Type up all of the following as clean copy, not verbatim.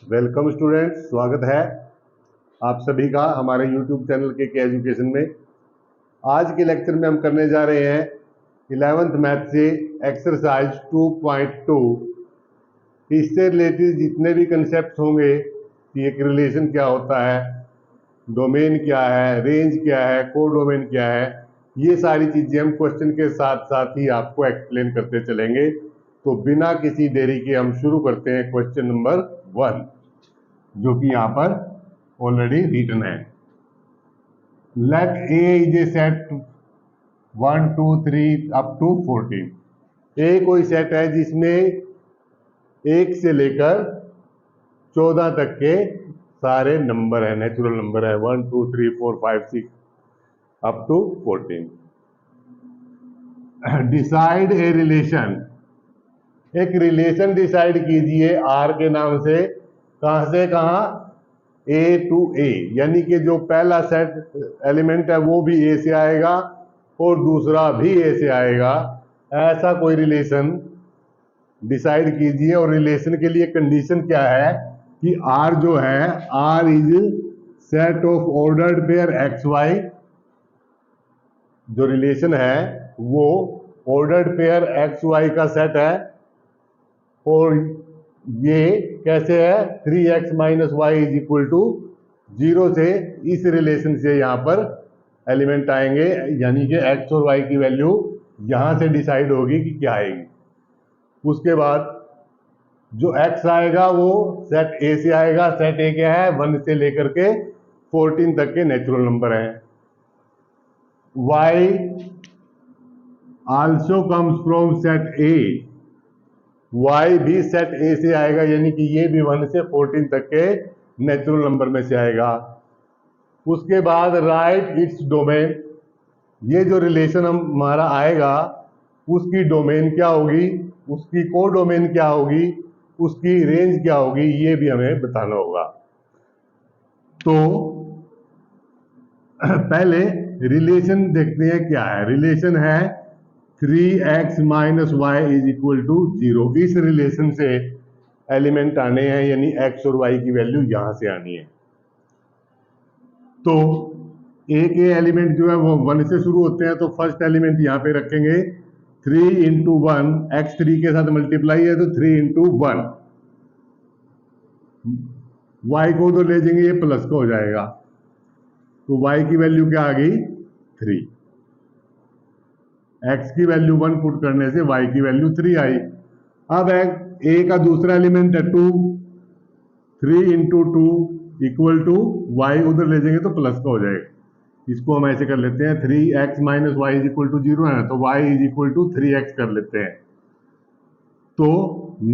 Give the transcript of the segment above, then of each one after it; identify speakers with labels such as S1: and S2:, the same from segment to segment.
S1: Welcome students, स्वागत है आप सभी का हमारे यूट्यूब चैनल के एजुकेशन में। आज के लेक्चर में हम करने जा रहे हैं 11th मैथ से एक्सरसाइज 2.2। इससे रिलेटेड जितने भी कंसेप्ट होंगे कि एक रिलेशन क्या होता है, डोमेन क्या है, रेंज क्या है, कोडोमेन क्या है, ये सारी चीज़ें हम क्वेश्चन के साथ साथ ही आपको एक्सप्लेन करते चलेंगे। तो बिना किसी देरी के हम शुरू करते हैं क्वेश्चन नंबर 1, जो कि यहाँ पर ऑलरेडी रिटन है। Let A is A set 1 2 3 up to 14। A कोई सेट है जिसमें 1 से लेकर 14 तक के सारे नंबर है, नेचुरल नंबर है, 1 2 3 4 5 6 up to 14। Decide a relation, एक रिलेशन डिसाइड कीजिए आर के नाम से। कहां से कहां? ए टू ए, यानी कि जो पहला सेट एलिमेंट है वो भी ए से आएगा और दूसरा भी ए से आएगा। ऐसा कोई रिलेशन डिसाइड कीजिए। और रिलेशन के लिए कंडीशन क्या है कि आर जो है, R is set of ordered pair x y. जो रिलेशन है वो ऑर्डर्ड पेयर एक्स वाई का सेट है। और ये कैसे है? 3x minus y is equal to 0 से इस रिलेशन से यहाँ पर एलिमेंट आएंगे, यानी कि x और y की वैल्यू यहाँ से डिसाइड होगी कि क्या आएगी। उसके बाद जो x आएगा वो सेट a से आएगा। सेट a क्या है? 1 से लेकर के 14 तक के नेचुरल नंबर हैं। y also comes from set a, y भी सेट a से आएगा, यानी कि ये भी 1 से 14 तक के नेचुरल नंबर में से आएगा। उसके बाद राइट इट्स डोमेन, ये जो रिलेशन हमारा आएगा उसकी डोमेन क्या होगी, उसकी कोडोमेन क्या होगी, उसकी रेंज क्या होगी, ये भी हमें बताना होगा। तो पहले रिलेशन देखते हैं क्या है। रिलेशन है 3x minus y is equal to 0। इस रिलेशन से एलिमेंट आने हैं, यानी x और y की वैल्यू यहां से आनी है। तो a के एलिमेंट जो है वो 1 से शुरू होते हैं, तो फर्स्ट एलिमेंट यहां पे रखेंगे 3 इंटू 1, एक्स 3 के साथ मल्टीप्लाई है तो 3 इंटू 1, y को तो ले जाएंगे, ये प्लस का हो जाएगा, तो y की वैल्यू क्या आ गई? 3। x की वैल्यू 1 पुट करने से y की वैल्यू 3 आई। अब a का दूसरा एलिमेंट है 2, 3 इंटू 2 इक्वल टू वाई, उधर ले जाएंगे तो प्लस का हो जाएगा। इसको हम ऐसे कर लेते हैं, 3x minus y is equal to 0 है तो y is equal to 3x कर लेते हैं। तो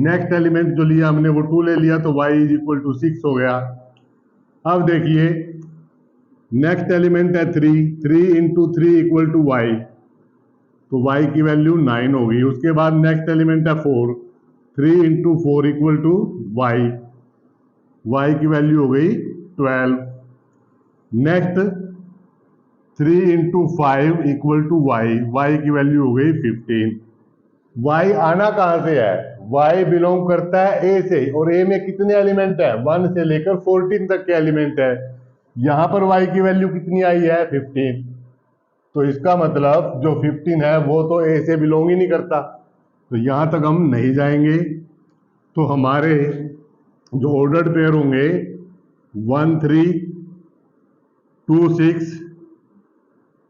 S1: नेक्स्ट एलिमेंट जो लिया हमने वो 2 ले लिया, तो y इज इक्वल टू 6 हो गया। अब देखिए नेक्स्ट एलिमेंट है 3, 3 इंटू 3 इक्वल टू वाई, तो y की वैल्यू 9 होगी। उसके बाद नेक्स्ट एलिमेंट है 4, 3 into 4 equal to y, y की वैल्यू हो गई 12। Next 3 into 5 equal to y, y की वैल्यू हो गई 15। y आना कहां से है? y बिलोंग करता है a से, और a में कितने एलिमेंट है? 1 से लेकर 14 तक के एलिमेंट है। यहां पर y की वैल्यू कितनी आई है? 15। तो इसका मतलब जो 15 है वो तो a से बिलोंग ही नहीं करता, तो यहां तक हम नहीं जाएंगे। तो हमारे जो ऑर्डर्ड पेयर होंगे 1 3 2 6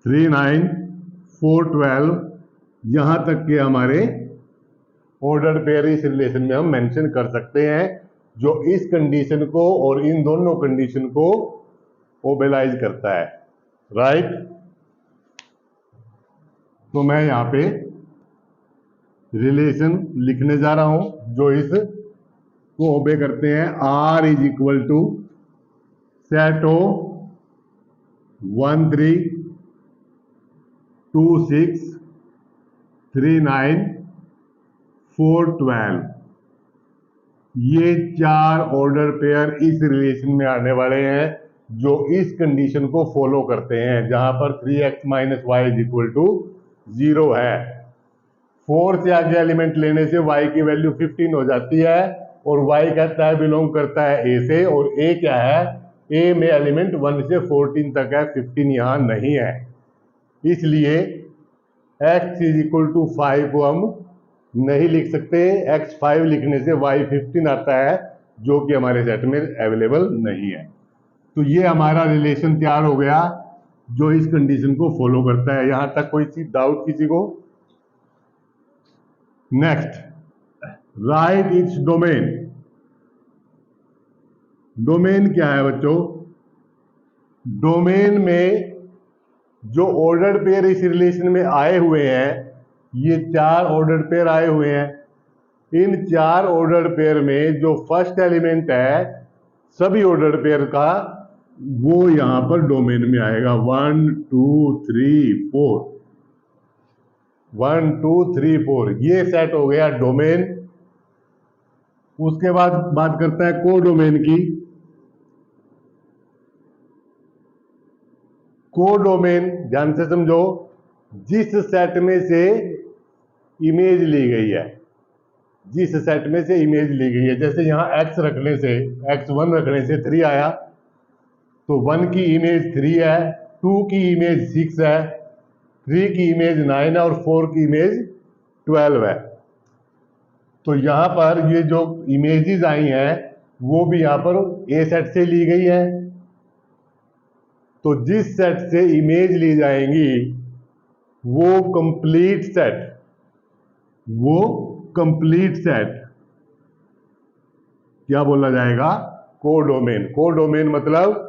S1: 3 9 4 12, यहां तक के हमारे ऑर्डर्ड पेयर इस रिलेशन में हम मेंशन कर सकते हैं, जो इस कंडीशन को और इन दोनों कंडीशन को ओबेलाइज करता है। राइट? तो मैं यहां पे रिलेशन लिखने जा रहा हूं जो इस को ओबे करते हैं। R is equal to set ओ 1 3 2 6 3 9 4 12, ये 4 ऑर्डर पेयर इस रिलेशन में आने वाले हैं जो इस कंडीशन को फॉलो करते हैं, जहां पर 3x minus y is equal to 0 है। 4 से आगे एलिमेंट लेने से y की वैल्यू 15 हो जाती है, और y कहता है बिलोंग करता है a से, और a क्या है, a में एलिमेंट 1 से 14 तक है, 15 यहाँ नहीं है, इसलिए x इज इक्वल टू 5 को हम नहीं लिख सकते। x 5 लिखने से y 15 आता है, जो कि हमारे सेट में अवेलेबल नहीं है। तो ये हमारा रिलेशन तैयार हो गया जो इस कंडीशन को फॉलो करता है। यहां तक कोई चीज डाउट किसी को? Next, right its domain. Domain क्या है बच्चों? डोमेन में जो ऑर्डर्ड पेयर इस रिलेशन में आए हुए हैं, ये 4 ऑर्डर्ड पेयर आए हुए हैं। इन 4 ऑर्डर्ड पेयर में जो फर्स्ट एलिमेंट है सभी ऑर्डर्ड पेयर का, वो यहां पर डोमेन में आएगा। 1 2 3 4, 1 2 3 4, ये सेट हो गया डोमेन। उसके बाद बात करता है को डोमेन की। को डोमेन ध्यान से समझो, जिस सेट में से इमेज ली गई है, जिस सेट में से इमेज ली गई है, जैसे यहां x रखने से, x1 रखने से 3 आया, तो 1 की इमेज 3 है, 2 की इमेज 6 है, 3 की इमेज 9 है और 4 की इमेज 12 है। तो यहां पर ये जो इमेजेस आई हैं वो भी यहां पर ए सेट से ली गई है। तो जिस सेट से इमेज ली जाएंगी वो कंप्लीट सेट, वो कंप्लीट सेट क्या बोला जाएगा? कोडोमेन। कोडोमेन मतलब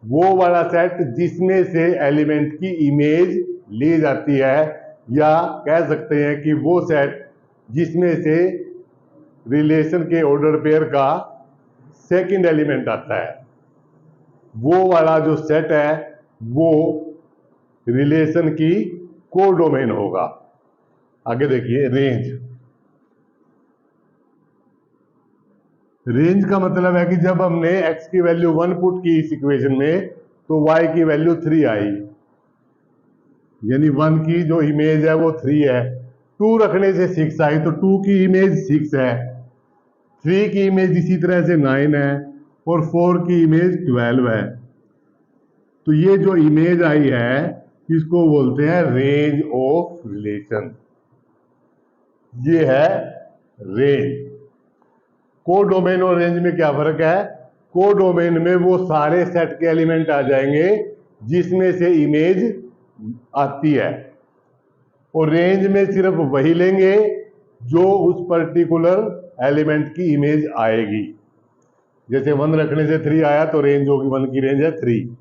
S1: वो वाला सेट जिसमें से एलिमेंट की इमेज ली जाती है, या कह सकते हैं कि वो सेट जिसमें से रिलेशन के ऑर्डर पेयर का सेकंड एलिमेंट आता है, वो वाला जो सेट है वो रिलेशन की कोडोमेन होगा। आगे देखिए, रेंज। रेंज का मतलब है कि जब हमने x की वैल्यू 1 पुट की इस इक्वेशन में, तो y की वैल्यू 3 आई, यानी 1 की जो इमेज है वो 3 है। 2 रखने से 6 आई, तो 2 की इमेज 6 है, 3 की इमेज इसी तरह से 9 है और 4 की इमेज 12 है। तो ये जो इमेज आई है इसको बोलते हैं रेंज ऑफ रिलेशन। ये है रेंज। कोडोमेन और रेंज में क्या फर्क है? कोडोमेन में वो सारे सेट के एलिमेंट आ जाएंगे जिसमें से इमेज आती है, और रेंज में सिर्फ वही लेंगे जो उस पर्टिकुलर एलिमेंट की इमेज आएगी। जैसे 1 रखने से 3 आया तो रेंज होगी, 1 की रेंज है 3,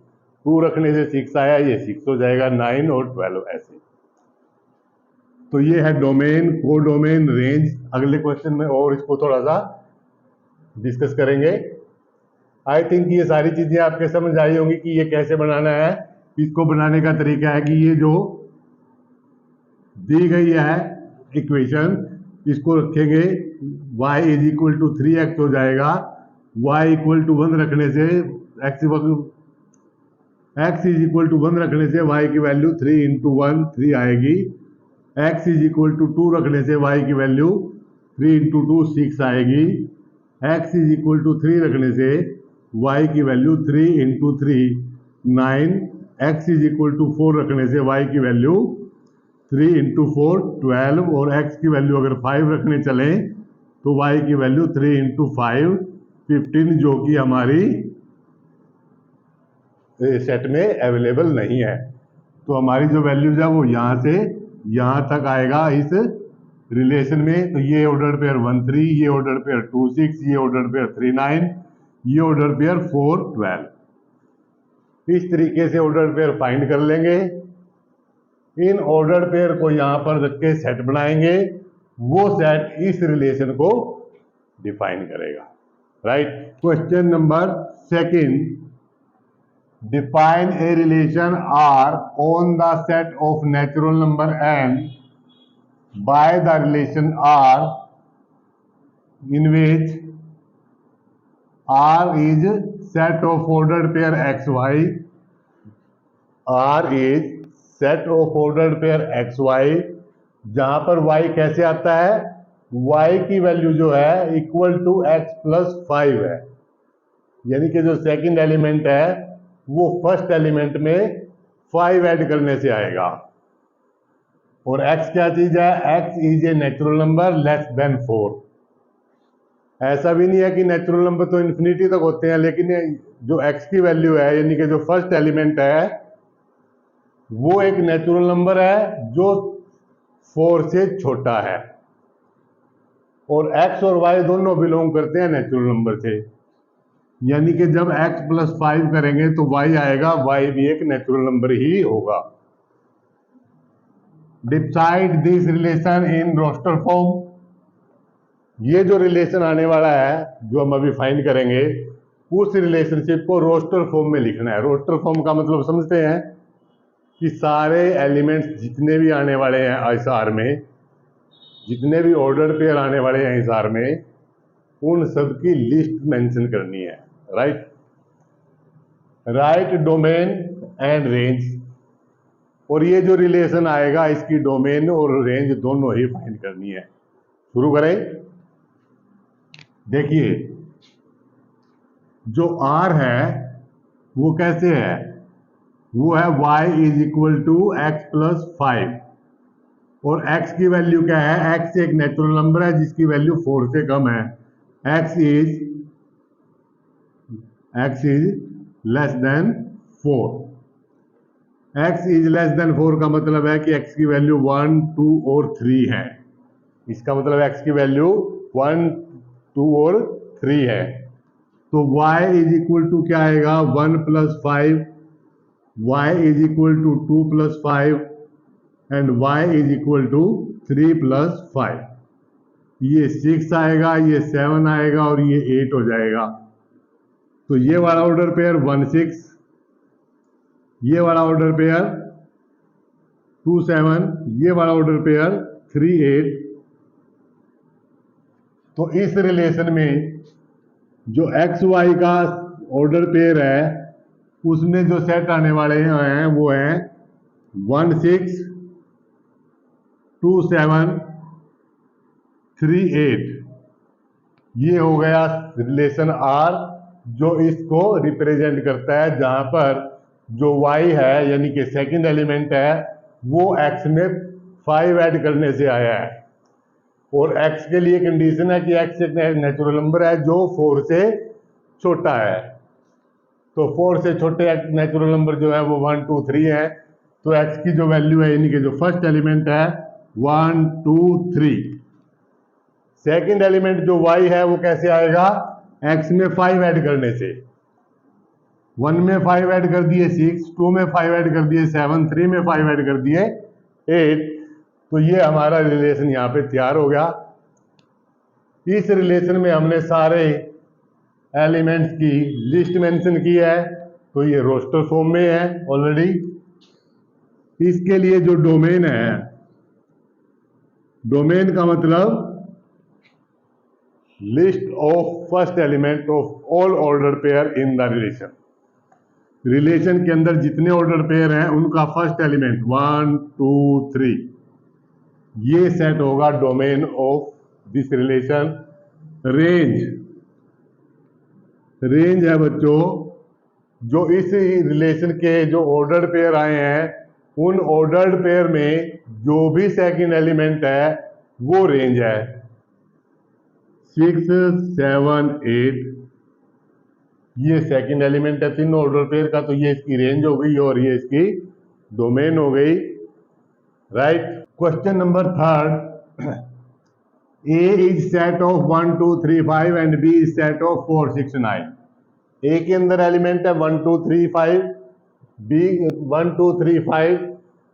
S1: 2 रखने से 6 आया, ये 6 हो जाएगा, 9 और 12 ऐसे। तो ये है डोमेन, कोडोमेन, रेंज। अगले क्वेश्चन में और इसको थोड़ा सा डिस्कस करेंगे। आई थिंक ये सारी चीजें आपके समझ आई होंगी कि ये कैसे बनाना है। इसको बनाने का तरीका है कि ये जो दी गई है इक्वेशन, इसको रखेंगे, y is equal to 3x हो जाएगा, y इक्वल टू 1 रखने से x इज इक्वल टू 1 रखने से y की वैल्यू 3 इंटू 1 3 आएगी, x इज इक्वल टू 2 रखने से y की वैल्यू 3 इंटू 2 6 आएगी, x इज इक्वल टू 3 रखने से y की वैल्यू 3 into 3 9, x is equal to 4 रखने से y की वैल्यू 3 इंटू 4 12, और x की वैल्यू अगर 5 रखने चलें तो y की वैल्यू 3 इंटू 5 15, जो कि हमारी सेट में अवेलेबल नहीं है। तो हमारी जो वैल्यूज है वो यहाँ से यहाँ तक आएगा इस रिलेशन में। तो ये ऑर्डर पेयर 1 3, ये ऑर्डर पेयर 2 6, ये ऑर्डर पेयर 3 9, ये ऑर्डर पेयर 4 12। इस तरीके से ऑर्डर पेयर फाइंड कर लेंगे। इन ऑर्डर पेयर को यहां पर रख के सेट बनाएंगे, वो सेट इस रिलेशन को डिफाइन करेगा। Right. Question number 2, define a relation R on the set of natural number n by the relation R in which R is set of ordered pair xy, R is set of ordered pair x y, जहां पर y कैसे आता है? y की value जो है equal to x plus 5 है, यानी कि जो सेकंड एलिमेंट है वो फर्स्ट एलिमेंट में 5 ऐड करने से आएगा। और x क्या चीज है? x is a natural number less than 4। ऐसा भी नहीं है कि नेचुरल नंबर तो इन्फिनिटी तक होते हैं, लेकिन जो x की वैल्यू है यानी कि जो फर्स्ट एलिमेंट है वो एक नेचुरल नंबर है जो 4 से छोटा है। और x और y दोनों बिलोंग करते हैं नेचुरल नंबर से, यानी कि जब x प्लस 5 करेंगे तो y आएगा, y भी एक नेचुरल नंबर ही होगा। Decide this relation in roster form. ये जो रिलेशन आने वाला है जो हम अभी फाइंड करेंगे, उस रिलेशनशिप को रोस्टर फॉर्म में लिखना है। रोस्टर फॉर्म का मतलब समझते हैं कि सारे एलिमेंट्स जितने भी आने वाले हैं ISR में, जितने भी ऑर्डर पेयर आने वाले हैं ISR में, उन सब की लिस्ट मेंशन करनी है। Right domain and range. और ये जो रिलेशन आएगा इसकी डोमेन और रेंज दोनों ही फाइंड करनी है। शुरू करें। देखिए जो R है वो कैसे है? वो है y is equal to x plus 5। और x की वैल्यू क्या है? x एक नेचुरल नंबर है जिसकी वैल्यू 4 से कम है। x is less than 4। x is less than 4 का मतलब है कि x की वैल्यू 1, 2 और 3 है। इसका मतलब x की वैल्यू 1, 2 और 3 है। तो y इज इक्वल टू क्या आएगा? 1 plus 5, y is equal to 2 plus 5 and y is equal to 3 plus 5। ये 6 आएगा, ये 7 आएगा और ये 8 हो जाएगा। तो ये वाला ऑर्डर पेयर 1, 6, ये वाला ऑर्डर पेयर 2, 7, ये वाला ऑर्डर पेयर 3, 8। तो इस रिलेशन में जो एक्स वाई का ऑर्डर पेयर है उसमें जो सेट आने वाले हैं वो है 1, 6, 2, 7, 3, 8। ये हो गया रिलेशन R जो इसको रिप्रेजेंट करता है, जहां पर जो Y है यानी कि सेकंड एलिमेंट है वो X में 5 ऐड करने से आया है। और X के लिए कंडीशन है कि X एक नेचुरल नंबर है जो 4 से छोटा है। तो 4 से छोटे नेचुरल नंबर जो है वो 1, 2, 3 है। तो X की जो वैल्यू है यानी कि जो फर्स्ट एलिमेंट है 1, 2, 3। सेकंड एलिमेंट जो Y है वो कैसे आएगा? X में 5 ऐड करने से। 1 में 5 ऐड कर दिए 6, 2 में 5 ऐड कर दिए 7, 3 में 5 ऐड कर दिए 8। तो ये हमारा रिलेशन यहाँ पे तैयार हो गया। इस रिलेशन में हमने सारे एलिमेंट्स की लिस्ट मेंशन की है, तो ये रोस्टर फॉर्म में है ऑलरेडी। इसके लिए जो डोमेन है, डोमेन का मतलब list of first element of all order pair in the relation. Relation के अंदर जितने ऑर्डर पेयर हैं उनका फर्स्ट एलिमेंट 1, 2, 3, ये सेट होगा domain of this relation. Range है बच्चों जो इस रिलेशन के जो ऑर्डर्ड पेयर आए हैं उन ऑर्डर्ड पेयर में जो भी सेकंड एलिमेंट है वो रेंज है। 6, 7, 8 ये सेकंड एलिमेंट है तीनों ऑर्डर पेयर का, तो ये इसकी रेंज हो गई और ये इसकी डोमेन हो गई। Right. Question number 3, A is set of 1, 2, 3, 5 and B is set of 4, 6, 9। A के अंदर एलिमेंट है 1, 2, 3, 5, B 1, 2, 3, 5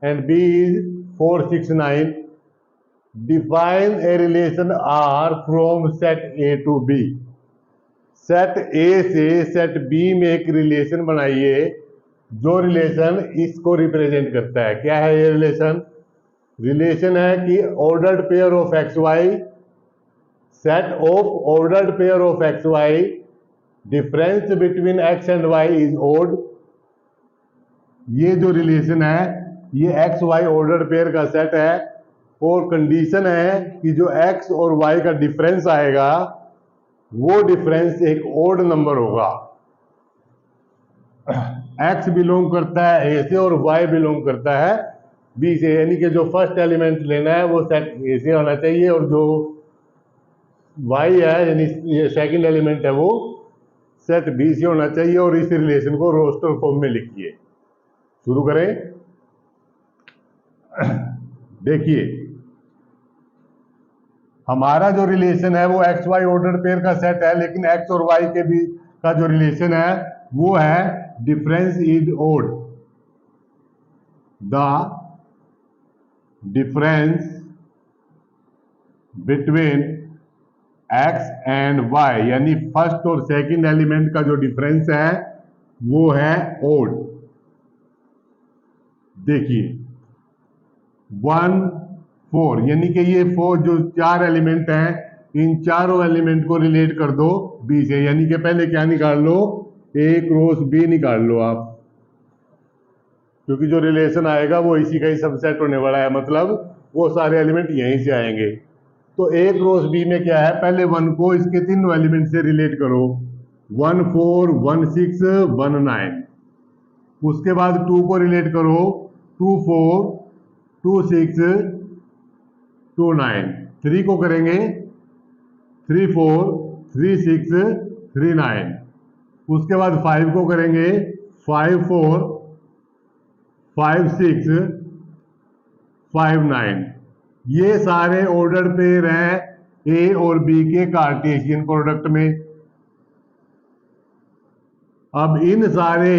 S1: and B is 4, 6, 9। Define a relation R from set A to B। Set A से सेट B में एक relation बनाइए जो relation इसको represent करता है। क्या है ये रिलेशन? रिलेशन है कि ordered pair of x y, set of ordered pair of x y, difference between x and y is odd. ये जो रिलेशन है ये एक्स वाई ऑर्डर्ड पेयर का सेट है और कंडीशन है कि जो x और y का डिफरेंस आएगा वो डिफरेंस एक ओड नंबर होगा। x बिलोंग करता है a से और y बिलोंग करता है b से, यानी कि जो फर्स्ट एलिमेंट लेना है वो सेट a से होना चाहिए और जो y है यानी ये सेकंड एलिमेंट है वो सेट b से होना चाहिए। और इस रिलेशन को रोस्टर फॉर्म में लिखिए। शुरू करें। देखिए हमारा जो रिलेशन है वो एक्स वाई ऑर्डर पेयर का सेट है, लेकिन एक्स और वाई के बीच का जो रिलेशन है वो है difference is odd. The difference between x and y, यानी फर्स्ट और सेकंड एलिमेंट का जो डिफरेंस है वो है ओड। देखिए 1 4, यानी कि ये 4 जो 4 एलिमेंट हैं इन चारों एलिमेंट को रिलेट कर दो बी से, यानी कि पहले क्या निकाल लो, ए क्रॉस बी निकाल लो आप, क्योंकि जो रिलेशन आएगा वो इसी का ही सबसेट होने वाला है, मतलब वो सारे एलिमेंट यहीं से आएंगे। तो ए क्रॉस बी में क्या है, पहले 1 को इसके तीनों एलिमेंट से रिलेट करो, 1 4 1 6 1 9। उसके बाद 2 को रिलेट करो, 2 4 2 6 2 9। 3 को करेंगे 3 4 3 6 3 9। उसके बाद 5 को करेंगे 5 4 5 6 5 9। ये सारे ऑर्डर पेयर हैं ए और बी के कार्टेशियन प्रोडक्ट में। अब इन सारे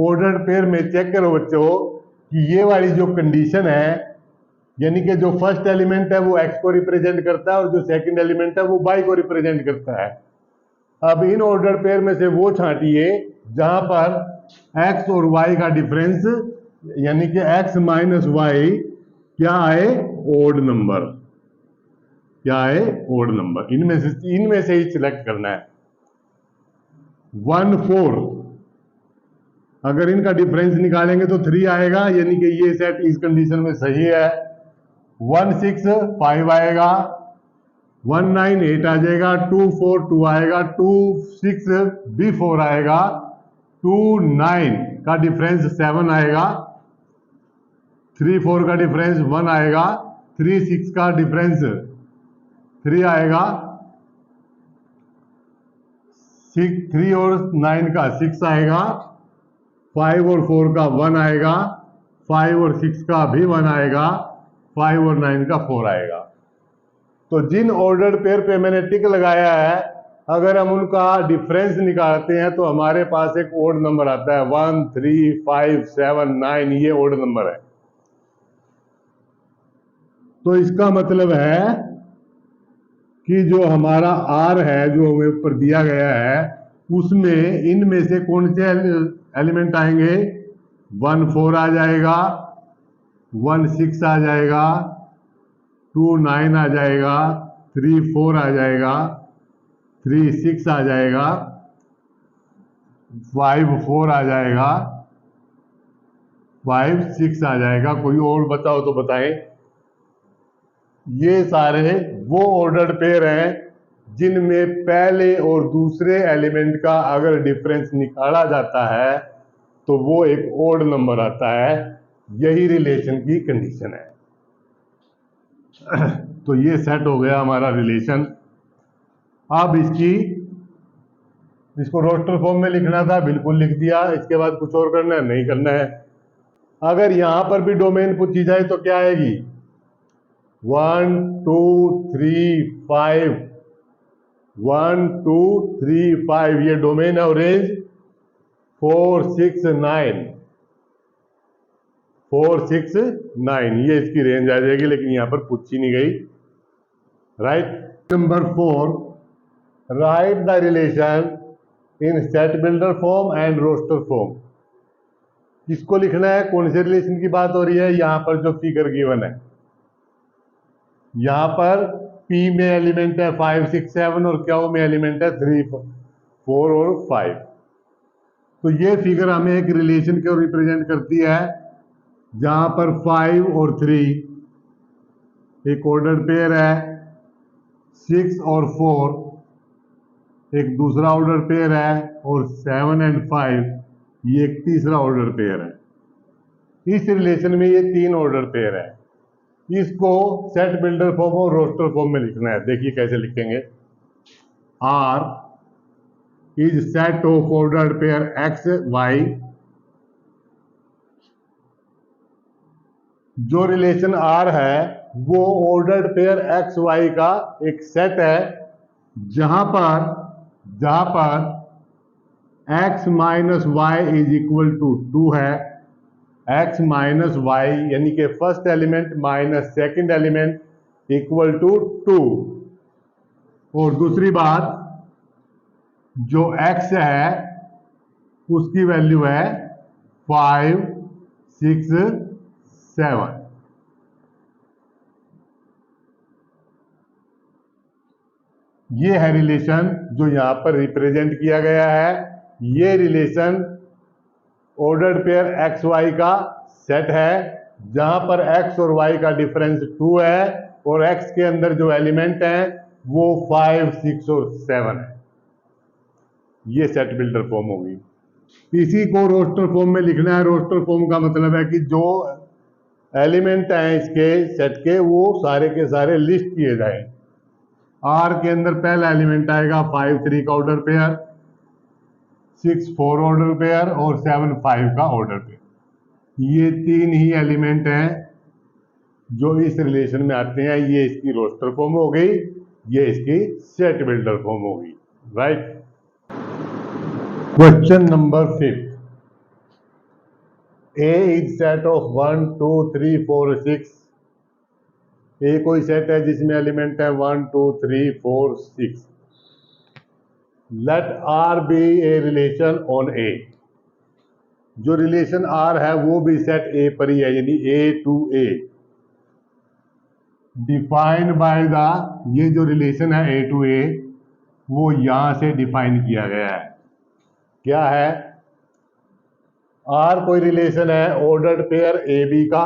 S1: ऑर्डर पेयर में चेक करो बच्चों कि ये वाली जो कंडीशन है, यानी कि जो फर्स्ट एलिमेंट है वो x को रिप्रेजेंट करता है और जो सेकंड एलिमेंट है वो y को रिप्रेजेंट करता है। अब इन ऑर्डर पेयर में से वो छांटिए जहां पर x और y का डिफरेंस यानी कि x माइनस वाई क्या आए, ओड नंबर, क्या आए, ओड नंबर। इनमें से ही सिलेक्ट करना है। 1 4 अगर इनका डिफरेंस निकालेंगे तो 3 आएगा, यानी कि ये सेट इस कंडीशन में सही है। 1 6 5 आएगा, 1 9 8 आ जाएगा, 2 4 2 आएगा, 2 6 भी 4 आएगा, 2 9 का डिफरेंस 7 आएगा, 3 4 का डिफरेंस 1 आएगा, 3 6 का डिफरेंस 3 आएगा, 3 और 9 का 6 आएगा, 5 और 4 का 1 आएगा, 5 और 6 का भी 1 आएगा, 5 और 9 का 4 आएगा। तो जिन ऑर्डर पेयर पे मैंने टिक लगाया है अगर हम उनका डिफरेंस निकालते हैं तो हमारे पास एक ओड नंबर आता है 1 3 5 7 9। ये ओड नंबर है। तो इसका मतलब है कि जो हमारा आर है जो हमें ऊपर दिया गया है उसमें इनमें से कौन से एलिमेंट आएंगे, 1 4 आ जाएगा, 1 6 आ जाएगा, 2 9 आ जाएगा, 3 4 आ जाएगा, 3 6 आ जाएगा, 5 4 आ जाएगा, 5 6 आ जाएगा। कोई और बताओ तो बताएं। ये सारे वो ऑर्डर पेयर हैं जिनमें पहले और दूसरे एलिमेंट का अगर डिफरेंस निकाला जाता है तो वो एक ओड नंबर आता है। यही रिलेशन की कंडीशन है। तो ये सेट हो गया हमारा रिलेशन। अब इसको रोस्टर फॉर्म में लिखना था, बिल्कुल लिख दिया। इसके बाद कुछ और करना है, नहीं करना है। अगर यहां पर भी डोमेन पूछी जाए तो क्या आएगी, 1 2 3 5, 1 2 3 5 ये डोमेन है। और रेंज 4 6 9, 4 6 9 ये इसकी रेंज आ जाएगी, लेकिन यहां पर पूछी नहीं गई। Right. Number 4, write the relation in set builder form and roster form. किसको लिखना है, कौन से रिलेशन की बात हो रही है, यहां पर जो फिगर गिवन है। यहां पर P में एलिमेंट है 5 6 7 और Q में एलिमेंट है 3 4 और 5। तो ये फिगर हमें एक रिलेशन को रिप्रेजेंट करती है जहां पर 5 और 3 एक ऑर्डर पेयर है 6 और 4, एक दूसरा ऑर्डर पेयर है, और 7 एंड 5 ये एक तीसरा ऑर्डर पेयर है। इस रिलेशन में ये 3 ऑर्डर पेयर है। इसको सेट बिल्डर फॉर्म और रोस्टर फॉर्म में लिखना है। देखिए कैसे लिखेंगे। R is set of order pair x y. जो रिलेशन आर है वो ऑर्डर्ड पेयर एक्स वाई का एक सेट है, जहां पर x minus y is equal to 2 है। x माइनस वाई यानी कि first element minus second element equal to 2। और दूसरी बात, जो x है उसकी वैल्यू है 5 6 7। ये है रिलेशन जो यहां पर रिप्रेजेंट किया गया है। ये relation ordered pair x y का सेट है, जहां पर x और y का डिफरेंस 2 है, और x के अंदर जो एलिमेंट हैं वो 5 6 और 7 है। ये सेट बिल्डर फॉर्म होगी। इसी को रोस्टर फॉर्म में लिखना है। रोस्टर फॉर्म का मतलब है कि जो एलिमेंट हैं इसके सेट के वो सारे के सारे लिस्ट किए जाए। आर के अंदर पहला एलिमेंट आएगा 5 3 का ऑर्डर पेयर, 6 4 ऑर्डर पेयर और 7 5 का ऑर्डर पेयर। ये 3 ही एलिमेंट हैं जो इस रिलेशन में आते हैं। ये इसकी रोस्टर फॉर्म हो गई, ये इसकी सेट बिल्डर फॉर्म होगी। Right. Question number 5। A is set of 1 2 3 4 6। ए कोई सेट है जिसमें एलिमेंट है 1 2 3 4 6। Late R B a relation on ए। जो रिलेशन आर है वो भी सेट ए पर ही है, यानी ए to A. Defined by the, ये जो रिलेशन है ए टू ए वो यहां से डिफाइन किया गया है। क्या है? आर कोई रिलेशन है ऑर्डर्ड पेयर ए बी का।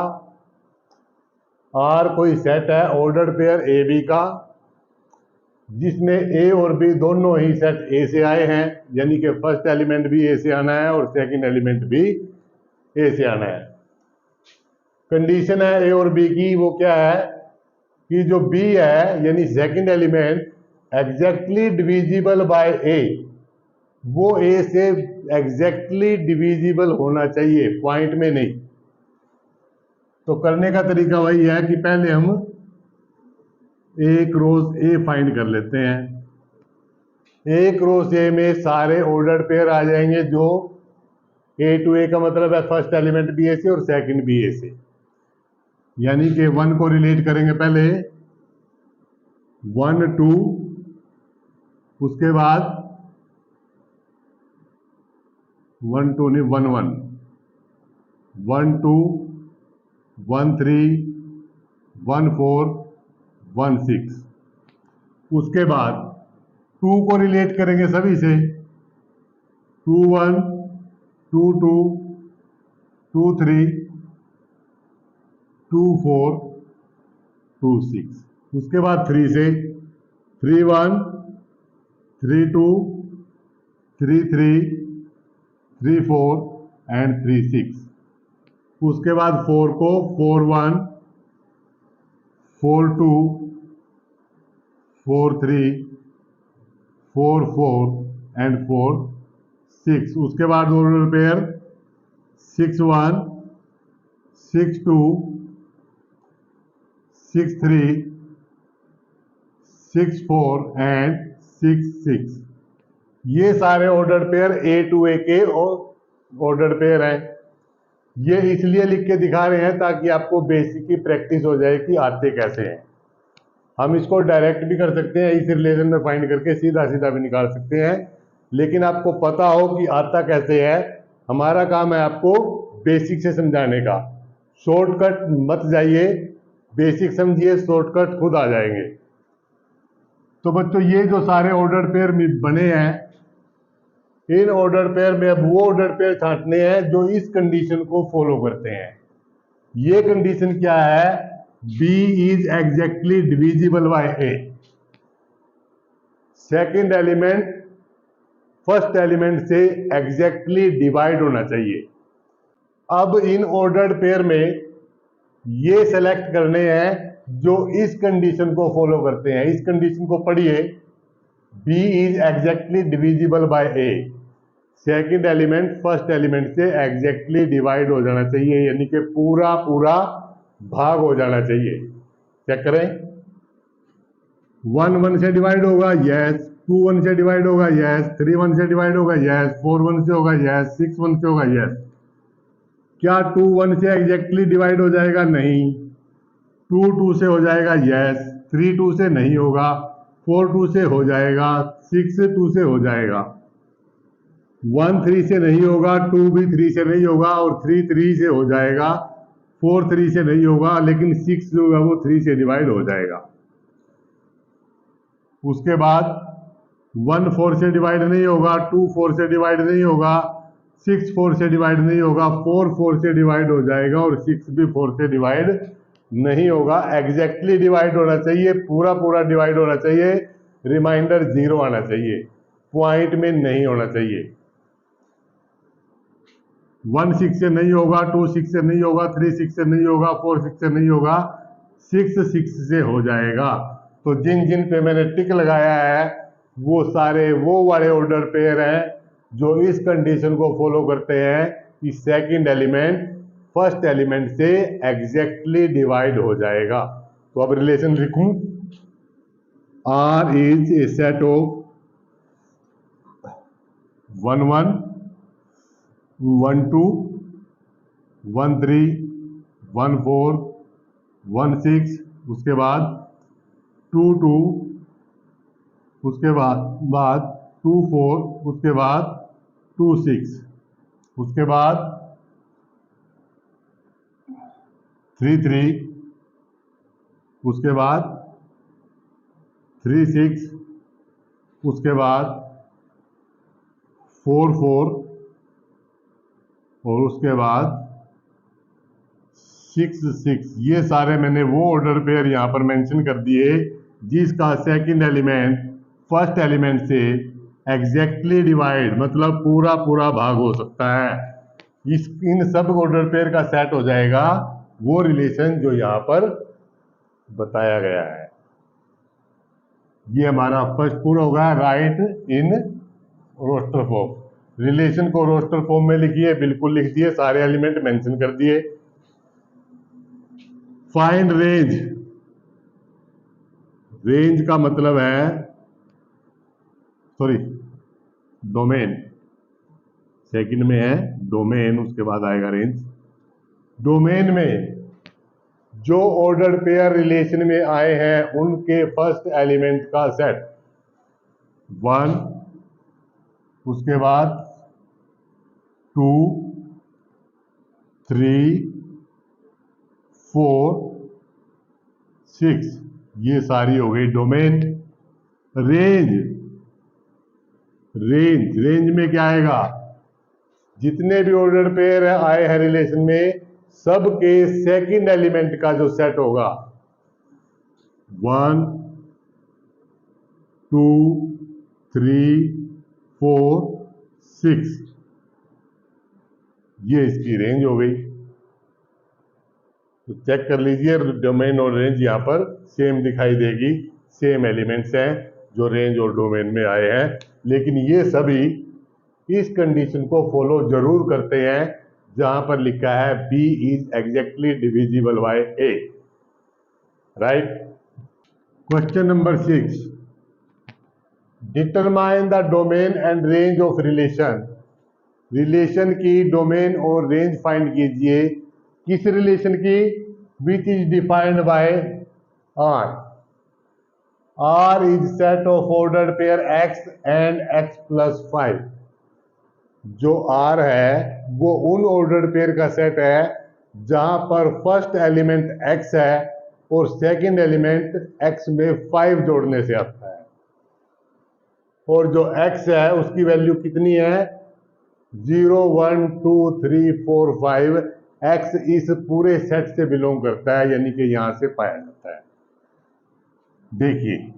S1: आर कोई सेट है ऑर्डर्ड पेयर ए बी का, जिसमें ए और बी दोनों ही सेट ए से आए हैं, यानी कि फर्स्ट एलिमेंट भी ए से आना है और सेकंड एलिमेंट भी ए से आना है। कंडीशन है ए और बी की, वो क्या है कि जो बी है यानी second element exactly divisible by ए, वो ए से एग्जैक्टली डिविजिबल होना चाहिए, पॉइंट में नहीं। तो करने का तरीका वही है कि पहले हम एक रोज ए फाइंड कर लेते हैं। एक रोज ए में सारे ऑर्डर्ड पेयर आ जाएंगे, जो ए टू ए का मतलब है फर्स्ट एलिमेंट बी ए से और सेकंड बी ए से, यानी कि 1 को रिलेट करेंगे पहले 1 2, उसके बाद 1 2 नहीं 1 1 1 2 1 3 1 4 1 6। उसके बाद 2 को रिलेट करेंगे सभी से 2 1 2 2 2 3 2 4 2 6। उसके बाद 3 से 3 1 3 2 3 3 3 4 एंड 3 6। उसके बाद 4 को 4 1 4 2 4 3 4 4 एंड 4 6। उसके बाद ऑर्डर पेयर 6 1 6 2 6 3 6 4 एंड 6 6। ये सारे ऑर्डर पेयर ए टू ए के ऑर्डर पेयर हैं। ये इसलिए लिख के दिखा रहे हैं ताकि आपको बेसिक की प्रैक्टिस हो जाए कि आते कैसे हैं। हम इसको डायरेक्ट भी कर सकते हैं, इस रिलेशन में फाइंड करके सीधा सीधा भी निकाल सकते हैं, लेकिन आपको पता हो कि आता कैसे है। हमारा काम है आपको बेसिक से समझाने का। शॉर्टकट मत जाइए, बेसिक समझिए, शॉर्टकट खुद आ जाएंगे। तो बच्चों, ये जो सारे ऑर्डर पेयर बने हैं, इन ऑर्डर पेयर में अब वो ऑर्डर पेयर छांटने हैं जो इस कंडीशन को फॉलो करते हैं। ये कंडीशन क्या है B is exactly divisible by A. Second element first element से एग्जैक्टली डिवाइड होना चाहिए। अब इन ऑर्डर्ड पेयर में ये सेलेक्ट करने हैं जो इस कंडीशन को फॉलो करते हैं। इस कंडीशन को पढ़िए, B is exactly divisible by A। Second element first element से एग्जैक्टली डिवाइड हो जाना चाहिए, यानी कि पूरा पूरा भाग हो जाना चाहिए। चेक करें, 1 1 से डिवाइड होगा, यस। 2 1 से डिवाइड होगा, यस। 3 1 से डिवाइड होगा, यस। 4 1 से होगा, यस। 6 1 से होगा, यस। क्या 2 1 से एग्जैक्टली डिवाइड हो जाएगा? नहीं। 2 2 से हो जाएगा, यस। 3 2 से नहीं होगा। 4 2 से हो जाएगा। 6 2 से हो जाएगा। 1 3 से नहीं होगा, 2 भी 3 से नहीं होगा, और 3 3 से हो जाएगा। 4 3 से नहीं होगा, लेकिन 6 जो है वो 3 से डिवाइड हो जाएगा। उसके बाद 1 4 से डिवाइड नहीं होगा, 2 4 से डिवाइड नहीं होगा, 6 4 से डिवाइड नहीं होगा, 4 4 से डिवाइड हो जाएगा, और 6 भी 4 से डिवाइड नहीं होगा। एग्जैक्टली डिवाइड होना चाहिए, पूरा पूरा डिवाइड होना चाहिए, रिमाइंडर 0 आना चाहिए, पॉइंट में नहीं होना चाहिए। 1 6 से नहीं होगा, 2 6 से नहीं होगा, 3 6 से नहीं होगा, 4 6 से नहीं होगा, 6 6 से हो जाएगा। तो जिन जिन पे मैंने टिक लगाया है वो सारे वो वाले ऑर्डर पेयर हैं जो इस कंडीशन को फॉलो करते हैं कि सेकंड एलिमेंट फर्स्ट एलिमेंट से एग्जैक्टली डिवाइड हो जाएगा। तो अब रिलेशन लिखूं, R is A set of 1 1 1 2 1 3 1 4 1 6, उसके बाद 2 2, उसके बाद 2 4, उसके बाद 2 6, उसके बाद 3 3, उसके बाद 3 6, उसके बाद 4 4, और उसके बाद 6 6। ये सारे मैंने वो ऑर्डर पेयर यहाँ पर मेंशन कर दिए जिसका सेकंड एलिमेंट फर्स्ट एलिमेंट से एग्जैक्टली डिवाइड, मतलब पूरा पूरा भाग हो सकता है। इन सब ऑर्डर पेयर का सेट हो जाएगा वो रिलेशन जो यहाँ पर बताया गया है। ये हमारा फर्स्ट पूरा होगा, write in roster form. Relation को रोस्टर फॉर्म में लिखिए, बिल्कुल लिख दिए, सारे एलिमेंट मेंशन कर दिए। फाइंड रेंज, रेंज का मतलब है, सॉरी डोमेन, सेकंड में है डोमेन, उसके बाद आएगा रेंज। डोमेन में जो ऑर्डर पेयर रिलेशन में आए हैं उनके फर्स्ट एलिमेंट का सेट 1, उसके बाद 2 3 4 6, ये सारी हो गई डोमेन। रेंज, रेंज में क्या आएगा? जितने भी ऑर्डर पेयर आए हैं रिलेशन में सबके सेकंड एलिमेंट का जो सेट होगा 1 2 3 4 6, ये इसकी रेंज हो गई। तो चेक कर लीजिए, डोमेन और रेंज यहाँ पर सेम दिखाई देगी, सेम एलिमेंट्स हैं जो रेंज और डोमेन में आए हैं, लेकिन ये सभी इस कंडीशन को फॉलो जरूर करते हैं जहां पर लिखा है B is exactly divisible by A, right. Question number 6, determine the domain and range of relation. Relation की डोमेन और रेंज फाइंड कीजिए। किस रिलेशन की? Which is defined by R। R is set of ordered pair X and X plus 5। जो R है वो उन ordered pair का सेट है जहां पर फर्स्ट एलिमेंट X है और सेकंड एलिमेंट X में 5 जोड़ने से आता है, और जो X है उसकी वैल्यू कितनी है? 0 1 2 3 4 5। एक्स इस पूरे सेट से बिलोंग करता है, यानी कि यहां से पाया जाता है। देखिए,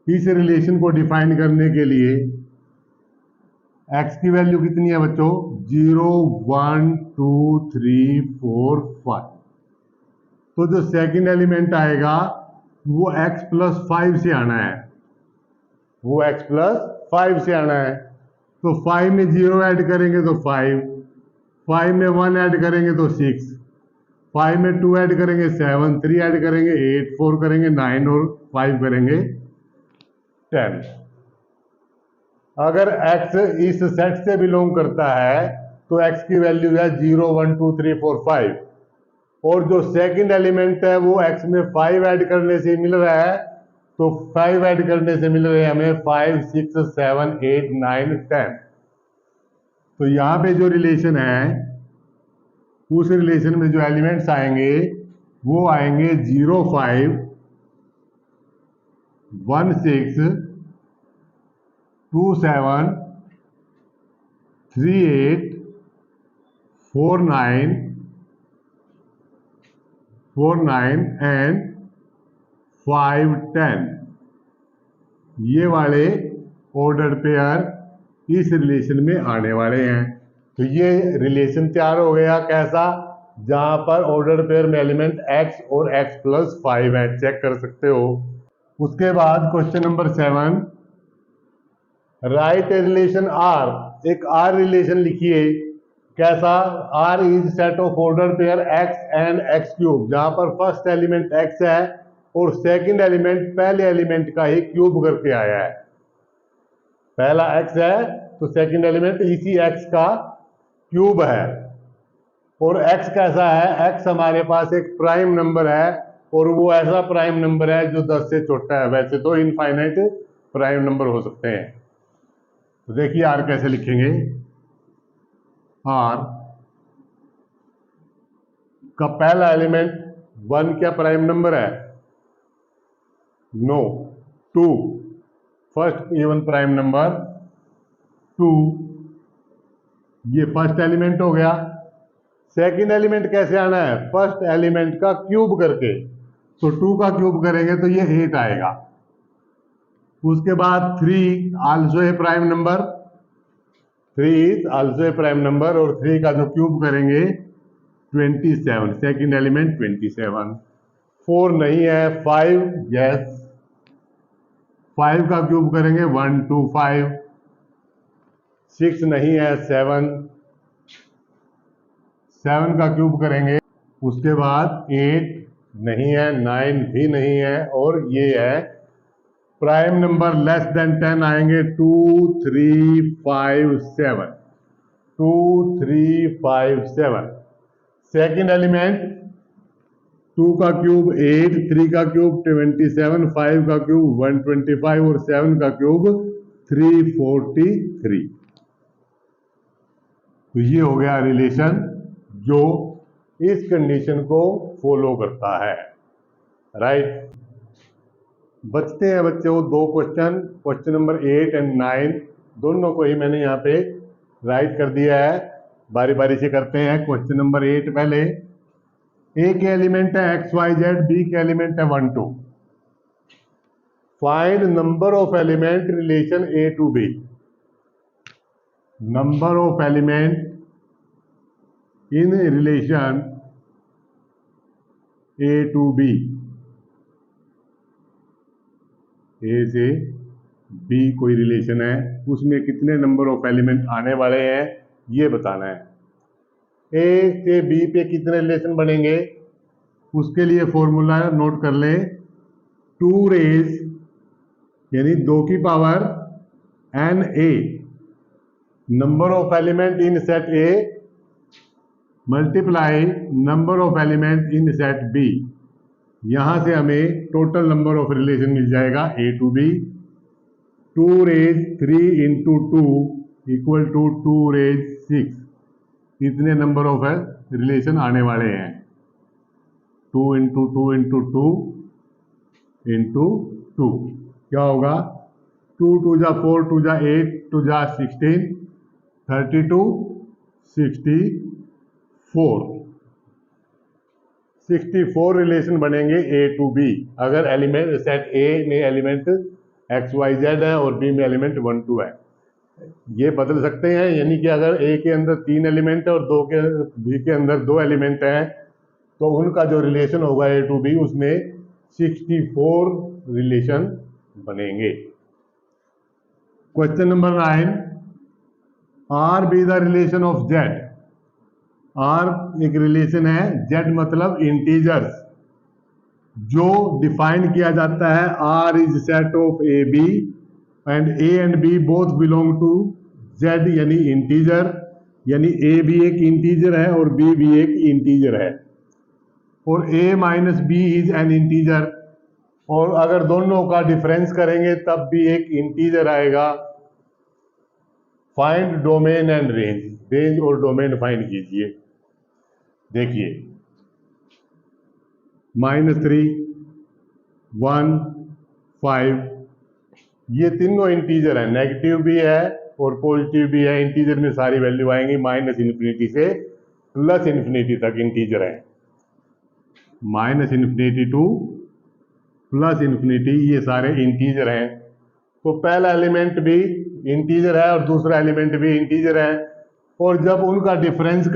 S1: इस रिलेशन को डिफाइन करने के लिए एक्स की वैल्यू कितनी है बच्चों? 0 1 2 3 4 5। तो जो सेकंड एलिमेंट आएगा वो x प्लस 5 से आना है, वो x प्लस 5 से आना है। तो 5 में 0 ऐड करेंगे तो 5, 5 में 1 ऐड करेंगे तो 6, 5 में 2 ऐड करेंगे 7, 3 ऐड करेंगे 8, 4 करेंगे 9 और 5 करेंगे 10। अगर x इस सेट से बिलोंग करता है तो x की वैल्यू है 0 1 2 3 4 5, और जो सेकंड एलिमेंट है वो x में 5 ऐड करने से मिल रहा है, तो 5 ऐड करने से मिल रहे हैं हमें 5 6 7 8 9 10। तो यहां पे जो रिलेशन है, उस रिलेशन में जो एलिमेंट्स आएंगे वो आएंगे 0 5 1 6 2 7 3 8 4 9 4 9 एंड 5 10। ये वाले ऑर्डर पेयर इस रिलेशन में आने वाले हैं। तो ये रिलेशन तैयार हो गया कैसा? जहां पर ऑर्डर पेयर में एलिमेंट x और x प्लस 5 है, चेक कर सकते हो। उसके बाद question number 7, right a relation R। एक R रिलेशन लिखिए। कैसा? R is set of order pair x and x cube, जहां पर फर्स्ट एलिमेंट x है और सेकंड एलिमेंट पहले एलिमेंट का ही क्यूब करके आया है। पहला x है तो सेकंड एलिमेंट इसी x का क्यूब है। और x कैसा है? x हमारे पास एक प्राइम नंबर है, और वो ऐसा प्राइम नंबर है जो 10 से छोटा है। वैसे तो इनफाइनाइट प्राइम नंबर हो सकते हैं। तो देखिए r कैसे लिखेंगे। r का पहला एलिमेंट 1 क्या प्राइम नंबर है? No. 2 first even prime number 2, ये फर्स्ट एलिमेंट हो गया। सेकंड एलिमेंट कैसे आना है? फर्स्ट एलिमेंट का क्यूब करके। तो 2 का क्यूब करेंगे तो ये 8 आएगा। उसके बाद 3 also a prime number, 3 is also a prime number, और 3 का जो क्यूब करेंगे 27, सेकंड एलिमेंट 27। 4 नहीं है, 5 यस, 5 का क्यूब करेंगे 1 2 5। 6 नहीं है, 7, 7 का क्यूब करेंगे। उसके बाद 8 नहीं है, 9 भी नहीं है, और ये है प्राइम नंबर लेस देन 10 आएंगे 2 3 5 7, 2 3 5 7। सेकंड एलिमेंट 2 का क्यूब 8, 3 का क्यूब 27, 5 का क्यूब 125 और 7 का क्यूब 343। तो ये हो गया रिलेशन जो इस कंडीशन को फॉलो करता है, राइट। बचते हैं बच्चों 2 क्वेश्चन, क्वेश्चन नंबर 8 एंड 9, दोनों को ही मैंने यहाँ पे राइट कर दिया है। बारी बारी से करते हैं। क्वेश्चन नंबर 8 पहले, ए के एलिमेंट है एक्स वाई जेड, बी के एलिमेंट है 1 2। Find number of element relation A to be. Number of element in relation A to be, ए से बी कोई रिलेशन है, उसमें कितने नंबर ऑफ एलिमेंट आने वाले हैं ये बताना है। ए से बी पे कितने रिलेशन बनेंगे, उसके लिए फॉर्मूला नोट कर लें। 2 रेज यानी 2 की power N A, number of element in set A multiply number of element in set B. यहां से हमें टोटल नंबर ऑफ रिलेशन मिल जाएगा ए to be. 2 raise 3 into 2 equal to 2 raise 6। इतने नंबर ऑफ रिलेशन आने वाले हैं। 2 इंटू 2 इंटू 2 इंटू 2 क्या होगा? 2 2 जा 4, 2 जा 8, 2 जा 16, 32, 60, 64 रिलेशन बनेंगे ए टू बी अगर एलिमेंट सेट ए में एलिमेंट एक्स वाई जेड है और बी में एलिमेंट 1 2 है। ये बदल सकते हैं, यानी कि अगर ए के अंदर 3 एलिमेंट है और बी के अंदर 2 एलिमेंट हैं तो उनका जो रिलेशन होगा ए टू बी उसमें 64 रिलेशन बनेंगे। Question number 9, R be the relation of Z. R एक रिलेशन है, जेड मतलब इंटीजर्स, जो डिफाइन किया जाता है R is set of a b and a and b both belong to Z यानी इंटीजर, यानी ए भी एक इंटीजर है और बी भी एक इंटीजर है, और a minus b is an integer, और अगर दोनों का डिफरेंस करेंगे तब भी एक इंटीजर आएगा। Find domain and range, range और डोमेन फाइंड कीजिए। देखिए -3 1 5 ये तीनों इंटीजर है, नेगेटिव भी है और पॉजिटिव भी है। इंटीजर में सारी वैल्यू आएंगी -इन्फिनिटी से +इन्फिनिटी तक इंटीजर है, -इन्फिनिटी टू +इन्फिनिटी ये सारे इंटीजर हैं। तो पहला एलिमेंट भी इंटीजर है और दूसरा एलिमेंट भी इंटीजर है, और जब उनका डिफरेंस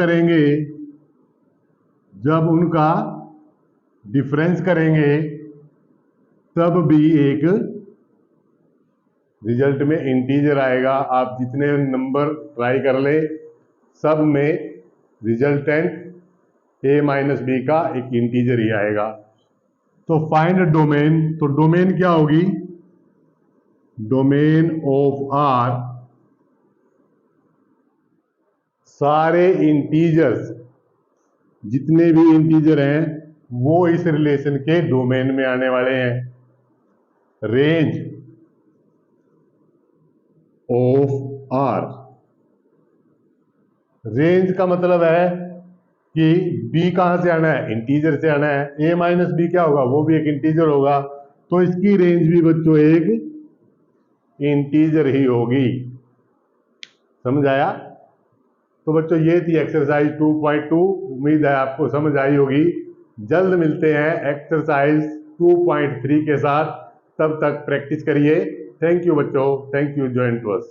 S1: करेंगे तब भी एक रिजल्ट में इंटीजर आएगा। आप जितने नंबर ट्राई कर ले सब में रिजल्टेंट a माइनस बी का एक इंटीजर ही आएगा। तो फाइंड डोमेन, तो डोमेन क्या होगी, डोमेन ऑफ आर सारे इंटीजर्स, जितने भी इंटीजर हैं वो इस रिलेशन के डोमेन में आने वाले हैं। रेंज ऑफ आर, रेंज का मतलब है कि b कहां से आना है, इंटीजर से आना है। a माइनस बी क्या होगा, वो भी एक इंटीजर होगा, तो इसकी रेंज भी बच्चों एक इंटीजर ही होगी। समझ आया? तो बच्चों ये थी एक्सरसाइज 2.2, उम्मीद है आपको समझ आई होगी। जल्द मिलते हैं एक्सरसाइज 2.3 के साथ, तब तक प्रैक्टिस करिए। थैंक यू बच्चों, thank you join to us.